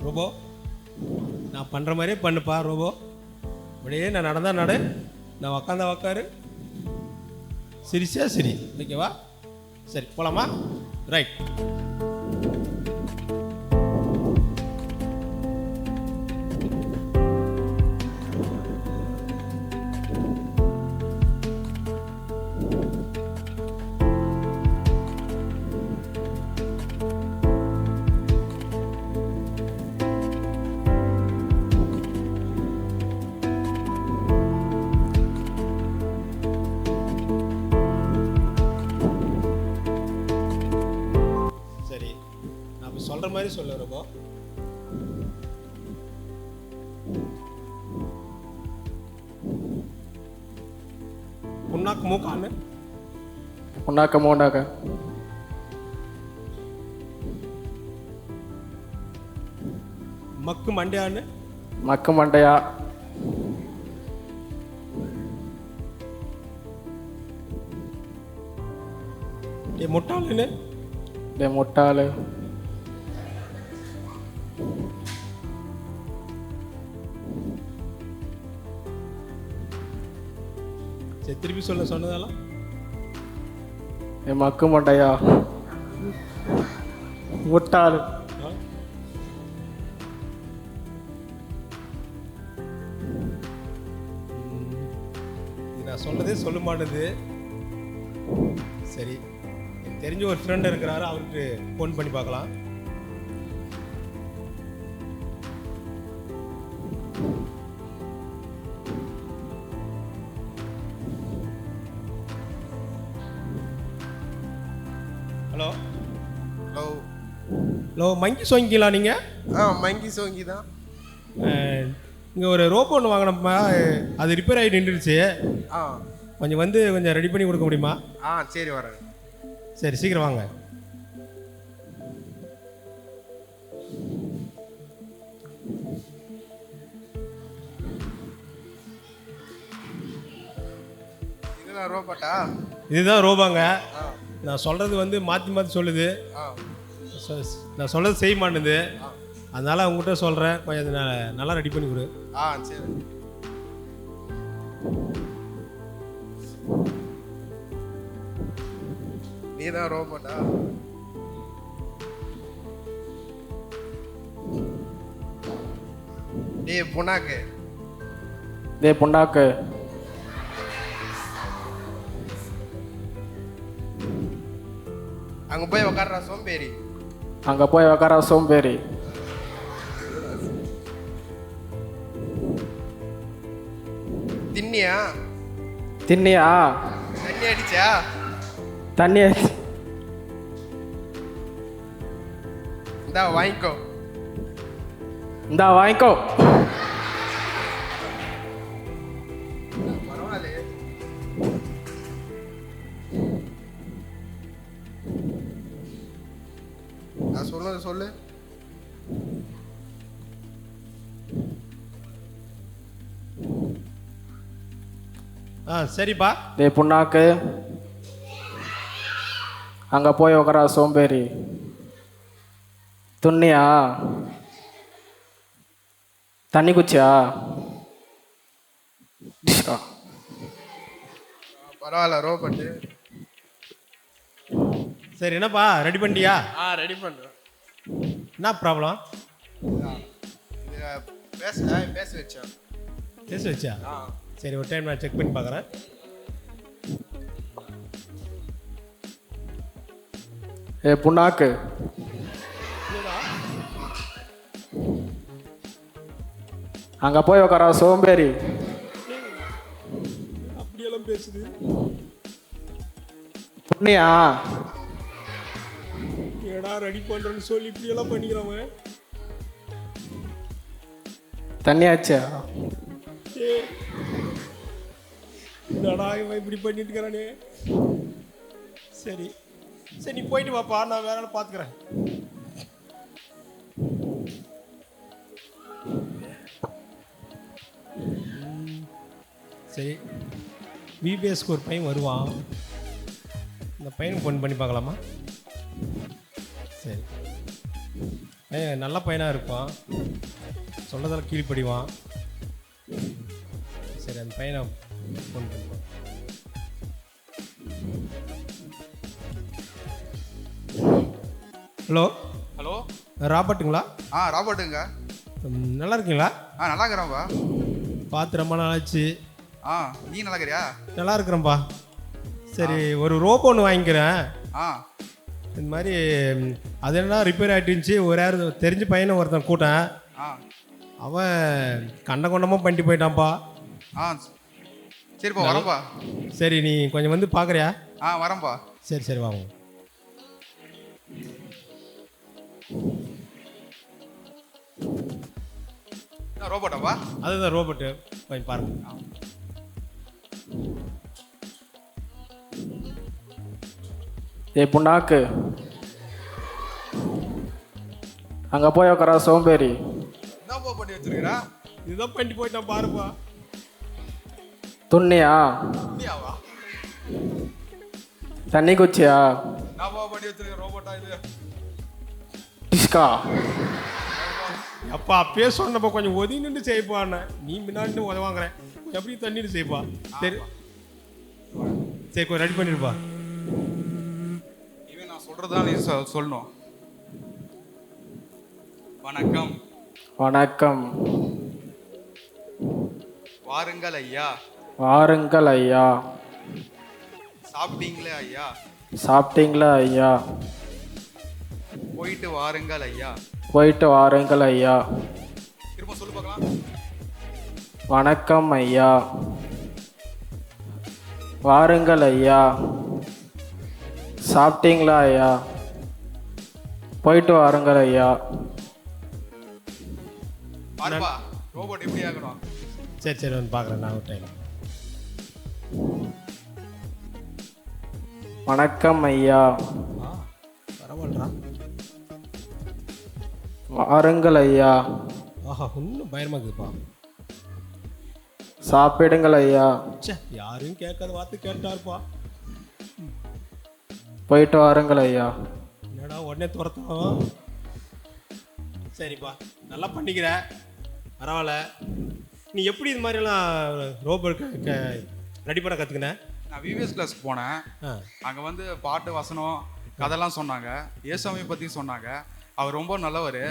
Robot, நான் பண்ணுற மாதிரியே பண்ணுப்பா ரோபோ. அப்படியே நான் நடந்தா நட, நான் உக்காந்தா உக்காரு, சிரிச்சா சரி. ஓகேவா? சரி போலாமா? ரைட். சரி, நான் இப்போ சொல்கிற மாதிரி சொல்ல ரோபோ. புண்ணாக்கு மூக்கான்னு, புண்ணாக்க மூண்டாக்க மக்கு மண்டையான்னு, மக்கு மண்டையா முட்டாளுன்னு, முட்டாளு சரி திருப்பி சொல்ல சொன்னதெல்லாம். மக்கு மண்டையா முட்டாளு ஆ? இது நான் சொன்னதே சொல்ல மாட்டேது. சரி, எனக்கு தெரிஞ்ச ஒரு ஃப்ரெண்ட் இருக்கிறாரு, அவருக்கு ஃபோன் பண்ணி பார்க்கலாம். Hello hello. ஹலோ, மங்கி சோங்கிங்களா நீங்கள்? மங்கி சோங்கி தான். இங்கே ஒரு ரோபோ ஒன்று வாங்கினப்பா, அது ரிப்பேர் ஆகி நின்றுடுச்சு. ஆ கொஞ்சம் வந்து கொஞ்சம் ரெடி பண்ணி கொடுக்க முடியுமா? சரி வரேன். சரி சீக்கிரம் வாங்க. இதுதான் ரோபோட்டா? இதுதான் ரோபாங்க. ஆ நான் சொல்கிறது வந்து மாற்றி மாற்றி சொல்லுது. ஆ நான் சொல்கிறது செய்ய மாட்டேது. அதனால் அவங்ககிட்ட சொல்கிறேன், கொஞ்சம் அது நல்லா ரெடி பண்ணி கொடு. சரி. நீதான் ரோபோட்டா? டேய் புண்ணாக்கு. புண்ணாக்கு அங்க போய் உக்காடுறா சோம்பேறி. அங்க போய் உக்கார சோம்பேறி. தின்னியா? தின்னியா? தண்ணி அடிச்சா? தண்ணி இந்தா வாங்கிக்கோ. இந்தா வாங்கிக்கோ. பரவாயில்ல. நான் சொன்னது சொல்லு. சரிப்பா. புண்ணாக்கு அங்க போய் உக்கார சோம்பேறி. துண்ணியா? தண்ணி குச்சியா? பரவாயில்ல ரோபோட்டு. சரி, என்னப்பா ரெடி பண்ணிட்டியா? ரெடி பண்ணுறேன். என்ன ப்ராப்ளம்? பேச வச்சேன். பேச வச்சா? சரி, ஒரு டைம் நான் செக் பண்ணி பார்க்குறேன். புண்ணாக்கு அங்க போய் உக்கார சோம்பேறி. அப்படியெல்லாம் பேசுது. புண்ணியா? ஏடா ரெடி பண்ணுறேன்னு சொல்லி இப்படியெல்லாம் பண்ணிக்கிறவன். தண்ணியாச்சா? என்னடா இவன் இப்படி பண்ணிட்டு இருக்கிறானே. சரி சரி, நீ போயிட்டு வாப்பா, நான் வேற ஆளை பார்த்துக்கிறேன். சரி, விபிஎஸ்க்கு ஒரு பையன் வருவான். இந்த பையனுக்கு ஃபோன் பண்ணி பார்க்கலாமா? சரி. நல்ல பையனாக இருப்பான், சொல்றதெல்லாம் கீழ்ப்படிவான். சரி, அந்த பையனை ஃபோன் பண்ணுவான். ஹலோ ஹலோ, ராபர்ட்டுங்களா? ராபர்ட்டுங்க. நல்லா இருக்கீங்களா? நல்லா இருக்கிறேன்ப்பா. பார்த்து ரொம்ப நாள் ஆச்சு. நீ நல்லா இருக்கிறியா? நல்லா இருக்கிறேன்ப்பா. சரி, ஒரு ரோபோ ஒன்று வாங்கிக்கிறேன். இந்த மாதிரி அது என்ன ரிப்பேர் ஆகிட்டுருந்துச்சு. ஒரு யார் தெரிஞ்ச பையனை ஒருத்தன் கூட்டேன். அவன் கண்ட கொண்டமாக பண்ணிட்டு போயிட்டான்ப்பா. சரிப்பா, வரேன்ப்பா. சரி, நீ கொஞ்சம் வந்து பார்க்குறியா? வரேன்ப்பா. சரி சரி, வாங்க. ரோபோட்டாப்பா? அதுதான் ரோபோட்டு, கொஞ்சம் பாருங்க. புண்ணாக்கு, அங்கே போய் உக்காரா சோம்பேறி. என்னப்பா பண்ணி வச்சிருக்கிறா? இதுதான் பண்ணிட்டு போயிட்டான் பாருப்பா. துண்ணியா? நீயாவா? தண்ணி குச்சியா? என்னப்பா பண்ணி வச்சிருக்க ரோபோட்டா இது? டிஸ்கா? அப்பா அப்பயே சொன்னப்பா கொஞ்சம் ஒதுங்கி நின்று செய்ப்பான்னு. நீ முன்னாடி உதவாங்கிறேன், எப்படி தண்ணிட்டு செய்ப்பா. சரி சரி, கொஞ்சம் ரெடி பண்ணிருப்பா. இவன் நான் சொல்றதுதான் நீ சொல்லணும். வணக்கம். வணக்கம். வாருங்கள் ஐயா. வாருங்கள் ஐயா. சாப்பிட்டீங்களே ஐயா? சாப்பிட்டீங்களா ஐயா? போயிட்டு வாருங்கள் ஐயா. போயிட்டு வாருங்கள் ஐயா. திரும்ப சொல்லு பார்க்கலாம். வணக்கம் ஐயா. வாருங்கள் ஐயா. சாப்பிட்டீங்களா ஐயா? போயிட்டு வாருங்கள் ஐயா. பாருப்பா, ரோபோட் எப்படி ஆகணும்? சரி சரி, வந்து பார்க்குறேன் நான் ஒரு டைம். வணக்கம் ஐயா. பரவாயில்லடா. வாருங்கள் ஐயா. ஆஹா, இன்னும் பயமாக இருக்குப்பா. சாப்பிடுங்கள் ஐயா. சே, யாரும் கேட்காத வார்த்தை கேட்டாருப்பா. போயிட்டு வாருங்கள் ஐயா. என்னடா உடனே துரத்தோம். சரிப்பா, நல்லா பண்ணிக்கிற, பரவாயில்ல. நீ எப்படி இது மாதிரிலாம் ரோபோட் ரெடி பண்ண கற்றுக்கின? நான் விவிஎஸ் கிளாஸ் போனேன். அங்கே வந்து பாட்டு, வசனம், கதைலாம் சொன்னாங்க. ஏசாமியை பற்றி சொன்னாங்க. அவர் ரொம்ப நல்லவர்.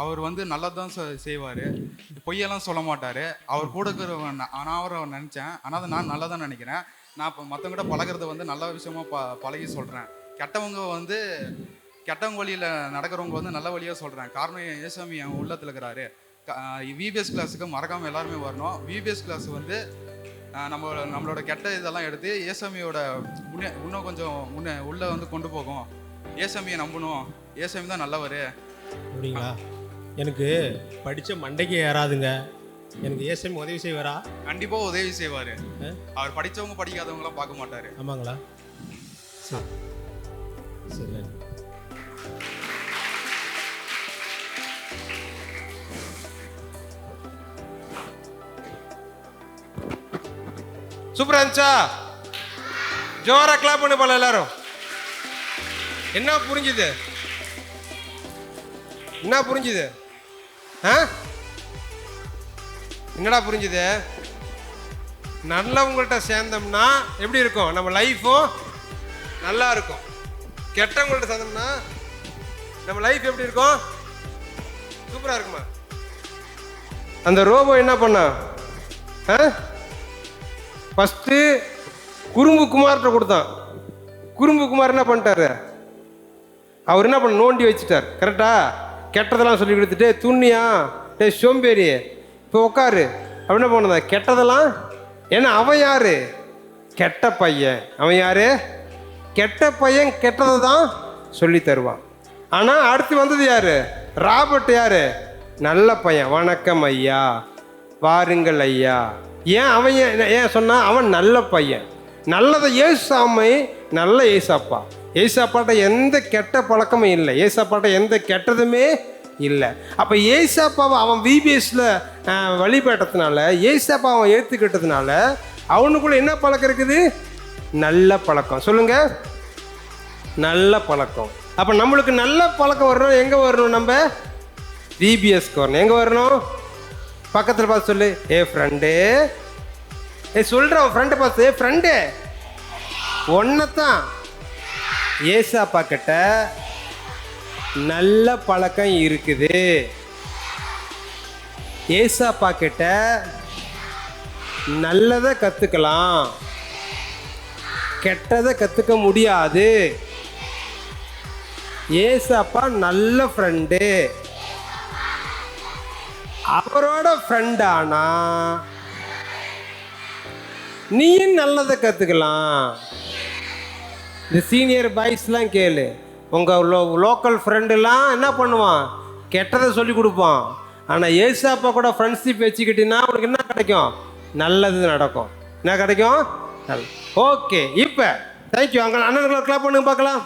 அவர் வந்து நல்லதான் செய்வார், பொய்யெல்லாம் சொல்ல மாட்டார். அவர் கூட இருக்கிறவன் நான் அவரை நினச்சேன். ஆனால் அதை நான் நல்லா தான் நினைக்கிறேன். நான் இப்போ மற்றவங்கிட்ட பழகிறத வந்து நல்ல விஷயமா பழகி சொல்கிறேன். கெட்டவங்க வந்து கெட்டவங்க வழியில் நடக்கிறவங்க வந்து நல்ல வழியாக சொல்கிறேன். காரணம் ஏசாமி என் உள்ளத்தில் இருக்கிறாரு. விபிஎஸ் கிளாஸுக்கு மறக்காமல் எல்லாருமே வரணும். விபிஎஸ் கிளாஸ் வந்து நம்மளோட கெட்ட இதெல்லாம் எடுத்து ஏசாமியோட இன்னும் கொஞ்சம் உள்ளே வந்து கொண்டு போகும். ஏசாமியை நம்பணும், ஏசாமி தான் நல்லவர். அப்படிங்களா? எனக்கு படித்த மண்டைக்கு ஏறாதுங்க. எனக்கு ஏசாமி உதவி செய்வாரா? கண்டிப்பாக உதவி செய்வார். அவர் படித்தவங்க படிக்காதவங்களாம் பார்க்க மாட்டார். ஆமாங்களா? சரி சரி. சூப்பரா இருந்துச்சா? ஜோரா கிளாப் பண்ணி போல எல்லாரும். என்ன புரிஞ்சுது? என்ன புரிஞ்சுது? என்னடா புரிஞ்சுது? நல்லவங்கள்ட்ட சேர்ந்தோம்னா எப்படி இருக்கும்? நம்ம லைஃப்பும் நல்லா இருக்கும். கெட்டவங்கள்ட்ட சேர்ந்தோம்னா நம்ம லைஃப் எப்படி இருக்கும்? சூப்பராக இருக்குமா? அந்த ரோபோ என்ன பண்ணா? ஃபஸ்ட்டு குறும்பு குமார்கிட்ட கொடுத்தான். குறும்பு குமார் என்ன பண்ணிட்டாரு? அவர் என்ன பண்ண நோண்டி வச்சுட்டார். கரெக்டா? கெட்டதெல்லாம் சொல்லி கொடுத்துட்டு, துண்ணியா டே சோம்பேறி இப்போ உட்காரு அப்படின்னு போனதா கெட்டதெல்லாம். ஏன்னா அவன் யாரு? கெட்ட பையன். அவன் யாரு? கெட்ட பையன். கெட்டதை தான் சொல்லி தருவான். ஆனால் அடுத்து வந்தது யாரு? ராபர்ட். யாரு? நல்ல பையன். வணக்கம் ஐயா, வாருங்கள் ஐயா. ஏன் அவன் ஏன் சொன்னா? அவன் நல்ல பையன். நல்லதை ஏசாமை நல்ல ஏசாப்பா. ஏசாப்பாட்ட எந்த கெட்ட பழக்கமும் இல்லை. ஏசாப்பாட்ட எந்த கெட்டதுமே இல்லை. அப்போ ஏசாப்பாவை அவன் விபிஎஸ்ல வழிபட்டதுனால, ஏசாப்பா அவன் ஏற்றுக்கிட்டதுனால அவனுக்குள்ள என்ன பழக்கம் இருக்குது? நல்ல பழக்கம். சொல்லுங்க, நல்ல பழக்கம். அப்போ நம்மளுக்கு நல்ல பழக்கம் வரணும். எங்கே வரணும்? நம்ம விபிஎஸ்க்கு வரணும். எங்கே வரணும்? பக்கத்தில் பார்த்து சொல்லு, ஏ ஃப்ரெண்டு. சொல்கிறேன் ஃப்ரெண்டை பார்த்து, ஏ ஃப்ரெண்டு ஒன்றைத்தான். ஏசாப்பா கிட்ட நல்ல பழக்கம் இருக்குது. ஏசாப்பா கிட்ட நல்லதை கற்றுக்கலாம், கெட்டதை கற்றுக்க முடியாது. ஏசாப்பா நல்ல ஃப்ரெண்டு. அவரோட ஃப்ரெண்டானா நீயும் நல்லதை கற்றுக்கலாம். இந்த சீனியர் பாய்ஸ்லாம் கேளு, உங்கள் லோக்கல் ஃப்ரெண்டுலாம் என்ன பண்ணுவான்? கெட்டதை சொல்லி கொடுப்பான். ஆனால் ஏசாப்பா கூட ஃப்ரெண்ட்ஷிப் வச்சுக்கிட்டீங்கன்னா உனக்கு என்ன கிடைக்கும்? நல்லது நடக்கும். என்ன கிடைக்கும்? ஓகே, இப்போ தேங்க்யூ. அங்கே அண்ணன்களை கிளாப் பண்ணுங்க பார்க்கலாம்.